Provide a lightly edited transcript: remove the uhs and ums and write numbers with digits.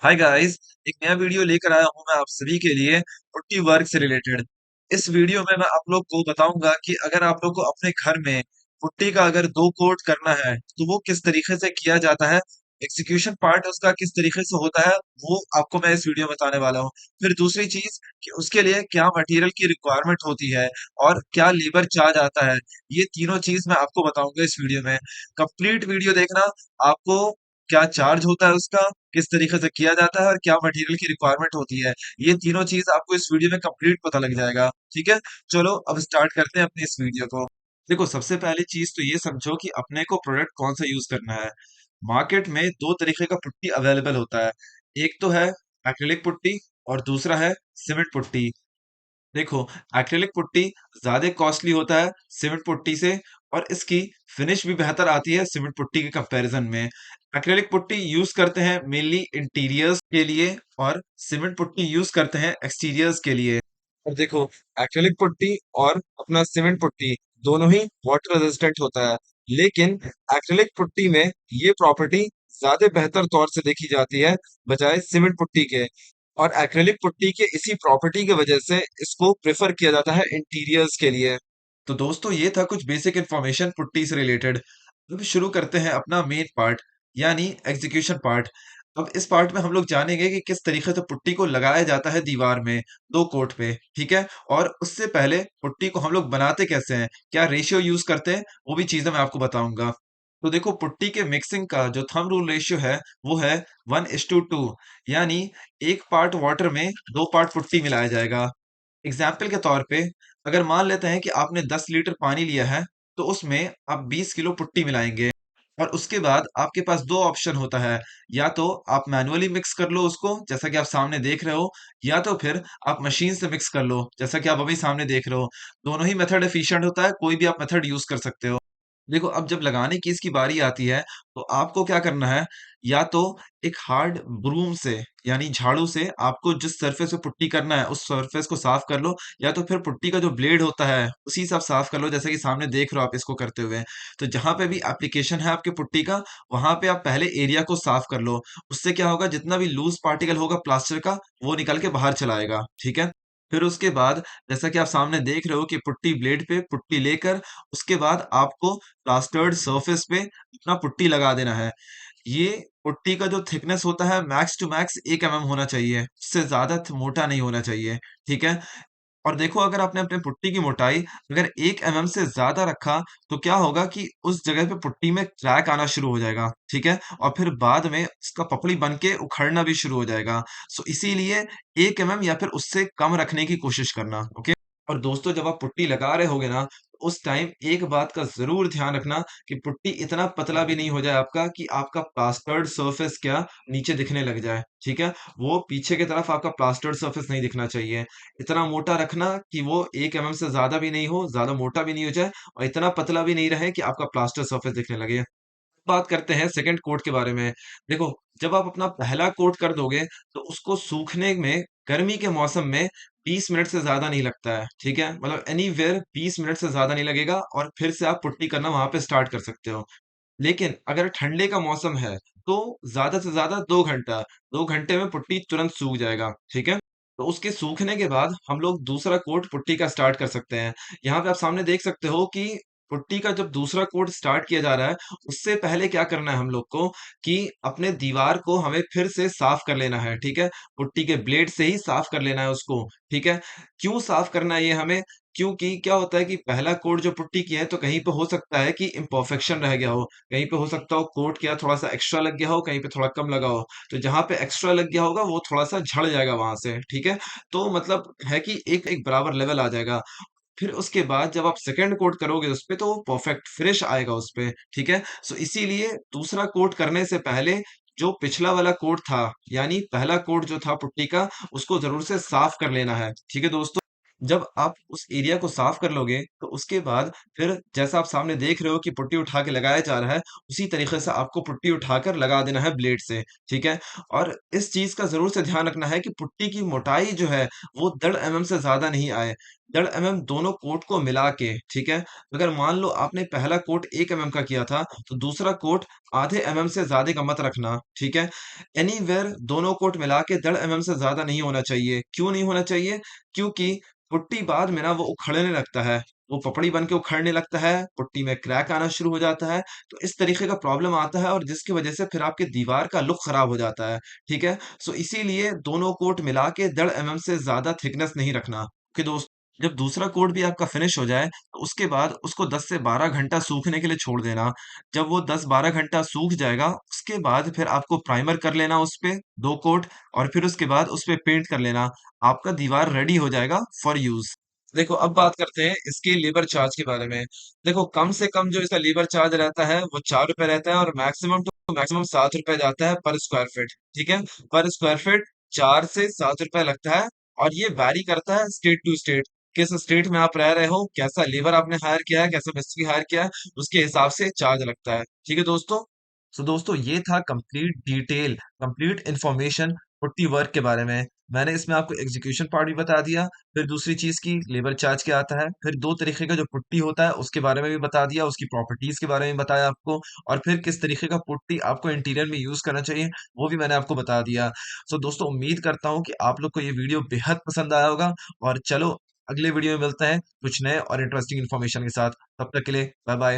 Hi guys. एक नया video लेकर आया हूं मैं आप सभी के लिए पुट्टी वर्क से रिलेटेड। इस वीडियो में मैं आप लोग को बताऊंगा कि अगर आप लोग को अपने घर में पुट्टी का अगर दो कोट करना है तो वो किस तरीके से किया जाता है। एग्जीक्यूशन पार्ट उसका किस तरीके से होता है वो आपको मैं इस वीडियो में बताने वाला हूँ। फिर दूसरी चीज कि उसके लिए क्या मटेरियल की रिक्वायरमेंट होती है और क्या लेबर चार्ज आता है। ये तीनों चीज मैं आपको बताऊंगा इस वीडियो में। कंप्लीट वीडियो देखना। आपको क्या चार्ज होता है उसका, किस तरीके से किया जाता है और क्या मटेरियल की रिक्वायरमेंट होती है, ये तीनों चीज आपको इस वीडियो में कंप्लीट पता लग जाएगा। ठीक है, चलो अब स्टार्ट करते हैं अपने इस वीडियो को। देखो, सबसे पहली चीज तो ये समझो कि अपने को प्रोडक्ट कौन सा यूज करना है। मार्केट में दो तरीके का पुट्टी अवेलेबल होता है। एक तो है एक्रिलिक पुट्टी और दूसरा है सीमेंट पुट्टी। देखो, एक्रिलिक पुट्टी ज्यादा कॉस्टली होता है सीमेंट पुट्टी से, और इसकी फिनिश भी बेहतर आती है सीमेंट पुट्टी के कंपैरिजन में। एक्रिलिक पुट्टी यूज करते हैं मेनली इंटीरियर्स के लिए और सीमेंट पुट्टी यूज करते हैं एक्सटीरियर्स के लिए। और देखो, एक्रिलिक पुट्टी और अपना सीमेंट पुट्टी दोनों ही वाटर रेजिस्टेंट होता है, लेकिन एक्रिलिक पुट्टी में ये प्रॉपर्टी ज्यादा बेहतर तौर से देखी जाती है बजाय सीमेंट पुट्टी के। और एक्रिलिक पुट्टी के इसी प्रॉपर्टी की वजह से इसको प्रेफर किया जाता है इंटीरियर्स के लिए। तो दोस्तों, ये था कुछ बेसिक इन्फॉर्मेशन पुट्टी से रिलेटेड। अब शुरू करते हैं अपना मेन पार्ट, यानी एग्जीक्यूशन पार्ट। अब इस पार्ट में हम लोग जानेंगे कि किस तरीके से पुट्टी को लगाया जाता है दीवार में, दो कोट पे। ठीक है, और उससे पहले पुट्टी को हम लोग बनाते कैसे हैं, क्या रेशियो यूज करते हैं, वो भी चीजें मैं आपको बताऊंगा। तो देखो, पुट्टी के मिक्सिंग का जो थंब रूल रेशियो है वो है 1:2। यानी एक पार्ट वाटर में दो पार्ट पुट्टी मिलाया जाएगा। एग्जाम्पल के तौर पे, अगर मान लेते हैं कि आपने 10 लीटर पानी लिया है, तो उसमें आप 20 किलो पुट्टी मिलाएंगे। और उसके बाद आपके पास दो ऑप्शन होता है। या तो आप मैनुअली मिक्स कर लो उसको, जैसा कि आप सामने देख रहे हो, या तो फिर आप मशीन से मिक्स कर लो, जैसा कि आप अभी सामने देख रहे हो। दोनों ही मेथड एफिशिएंट होता है, कोई भी आप मेथड यूज कर सकते हो। देखो, अब जब लगाने की इसकी बारी आती है तो आपको क्या करना है। या तो एक हार्ड ब्रूम से, यानी झाड़ू से, आपको जिस सरफेस पे पुट्टी करना है उस सरफेस को साफ कर लो। या तो फिर पुट्टी का जो ब्लेड होता है उसी से आप साफ कर लो, जैसे कि सामने देख रहे हो आप इसको करते हुए। तो जहां पे भी एप्लीकेशन है आपके पुट्टी का, वहां पे आप पहले एरिया को साफ कर लो। उससे क्या होगा, जितना भी लूज पार्टिकल होगा प्लास्टर का, वो निकल के बाहर चला आएगा। ठीक है, फिर उसके बाद जैसा कि आप सामने देख रहे हो कि पुट्टी ब्लेड पे पुट्टी लेकर, उसके बाद आपको प्लास्टर्ड सरफेस पे अपना पुट्टी लगा देना है। ये पुट्टी का जो थिकनेस होता है मैक्स टू मैक्स 1 होना चाहिए, उससे ज्यादा मोटा नहीं होना चाहिए। ठीक है, और देखो, अगर आपने अपने पुट्टी की मोटाई अगर 1 से ज्यादा रखा, तो क्या होगा कि उस जगह पे पुट्टी में क्रैक आना शुरू हो जाएगा। ठीक है, और फिर बाद में उसका पपड़ी बन के उखड़ना भी शुरू हो जाएगा। सो इसीलिए 1 या फिर उससे कम रखने की कोशिश करना। ओके, और दोस्तों, जब आप पुट्टी लगा रहे होगे ना, तो उस टाइम एक बात का जरूर ध्यान रखना कि पुट्टी इतना पतला भी नहीं हो जाए आपका कि आपका प्लास्टर्ड सरफेस क्या नीचे दिखने लग जाए। ठीक है, वो पीछे की तरफ आपका प्लास्टर्ड सरफेस नहीं दिखना चाहिए। इतना मोटा रखना कि वो 1 से ज्यादा भी नहीं हो, ज्यादा मोटा भी नहीं हो जाए, और इतना पतला भी नहीं रहे कि आपका प्लास्टर सरफेस दिखने लगे। बात करते हैं सेकंड कोट के बारे में। देखो, जब आप अपना पहला कोट कर दोगे, तो उसको सूखने में गर्मी के मौसम में 20 मिनट से ज्यादा नहीं लगता है। ठीक है, मतलब एनीवेयर 20 मिनट से ज्यादा नहीं लगेगा, और फिर से आप पुट्टी करना वहां पे स्टार्ट कर सकते हो। लेकिन अगर ठंडे का मौसम है, तो ज्यादा से ज्यादा 2 घंटा, 2 घंटे में पुट्टी तुरंत सूख जाएगा। ठीक है, तो उसके सूखने के बाद हम लोग दूसरा कोट पुट्टी का स्टार्ट कर सकते हैं। यहाँ पे आप सामने देख सकते हो कि पुट्टी का जब दूसरा कोट स्टार्ट किया जा रहा है, उससे पहले क्या करना है हम लोग को कि अपने दीवार को हमें फिर से साफ कर लेना है। ठीक है, पुट्टी के ब्लेड से ही साफ कर लेना है उसको। ठीक है, क्यों साफ करना है ये हमें, क्योंकि क्या होता है कि पहला कोट जो पुट्टी किया है, तो कहीं पे हो सकता है कि इम्परफेक्शन रह गया हो, कहीं पे हो सकता हो कोट क्या थोड़ा सा एक्स्ट्रा लग गया हो, कहीं पे थोड़ा कम लगा हो। तो जहां पे एक्स्ट्रा लग गया होगा वो थोड़ा सा झड़ जाएगा वहां से। ठीक है, तो मतलब है कि एक एक बराबर लेवल आ जाएगा। फिर उसके बाद जब आप सेकंड कोट करोगे उस पे, तो वो परफेक्ट फिनिश आएगा उस पे। ठीक है, सो इसीलिए दूसरा कोट करने से पहले जो पिछला वाला कोट था, यानी पहला कोट जो था पुट्टी का, उसको जरूर से साफ कर लेना है। ठीक है दोस्तों, जब आप उस एरिया को साफ कर लोगे तो उसके बाद फिर जैसा आप सामने देख रहे हो कि पुट्टी उठा के लगाया जा रहा है, उसी तरीके से आपको पुट्टी उठाकर लगा देना है ब्लेड से, ठीक है? और इस चीज़ का ज़रूर से ध्यान रखना है कि पुट्टी की मोटाई जो है वो 1.5 एमएम से ज़्यादा नहीं आए। 1.5 एमएम दोनों कोट को मिला के, ठीक है? अगर मान लो आपने पहला कोट 1 एमएम का किया था, तो दूसरा कोट आधे एमएम से ज़्यादा का मत रखना, ठीक है? एनीवेयर दोनों कोट मिला के 1.5 एमएम से ज़्यादा नहीं होना चाहिए। क्यों नहीं होना चाहिए? क्योंकि पुट्टी बाद में ना वो उखड़ने लगता है, वो पपड़ी बन के उखड़ने लगता है, पुट्टी में क्रैक आना शुरू हो जाता है, तो इस तरीके का प्रॉब्लम आता है और जिसकी वजह से फिर आपकी दीवार का लुक खराब हो जाता है, ठीक है? सो इसीलिए दोनों कोट मिला के 1.5 एमएम से ज़्यादा थिकनेस नहीं रखना। कि दोस्त जब दूसरा कोट भी आपका फिनिश हो जाए, तो उसके बाद उसको 10 से 12 घंटा सूखने के लिए छोड़ देना। जब वो 10-12 घंटा सूख जाएगा, उसके बाद फिर आपको प्राइमर कर लेना उसपे 2 कोट और फिर उसके बाद उसपे पेंट कर लेना। आपका दीवार रेडी हो जाएगा फॉर यूज़। देखो अब बात करते हैं इसके लेबर चार्ज के बारे में। देखो कम से कम जो इसका लेबर चार्ज रहता है वो 4 रुपए रहता है और मैक्सिमम टू मैक्सिमम 7 रुपए जाता है पर स्क्वायर फीट, ठीक है? पर स्क्वायर फीट 4 से 7 रुपए लगता है और ये वैरी करता है स्टेट टू स्टेट। किस स्टेट में आप रह रहे हो, कैसा लेबर आपने हायर किया है, कैसा मिस्त्री हायर किया है, उसके हिसाब से चार्ज लगता है। ठीक है दोस्तों? सो दोस्तों ये था complete detail, complete information putty work के बारे में। मैंने इसमें आपको एग्जीक्यूशन पार्ट भी बता दिया, फिर दूसरी चीज़ की लेबर चार्ज क्या आता है, फिर 2 तरीके का जो पुट्टी होता है उसके बारे में भी बता दिया, उसकी प्रॉपर्टीज़ के बारे में बताया आपको और फिर किस तरीके का पुट्टी आपको इंटीरियर में यूज़ करना चाहिए, वो भी मैंने आपको बता दिया। सो दोस्तों उम्मीद करता हूँ कि आप लोग को ये वीडियो बेहद पसंद आया होगा और चलो अगले वीडियो में मिलते हैं कुछ नए और इंटरेस्टिंग इन्फॉर्मेशन के साथ। तब तक के लिए बाय-बाय।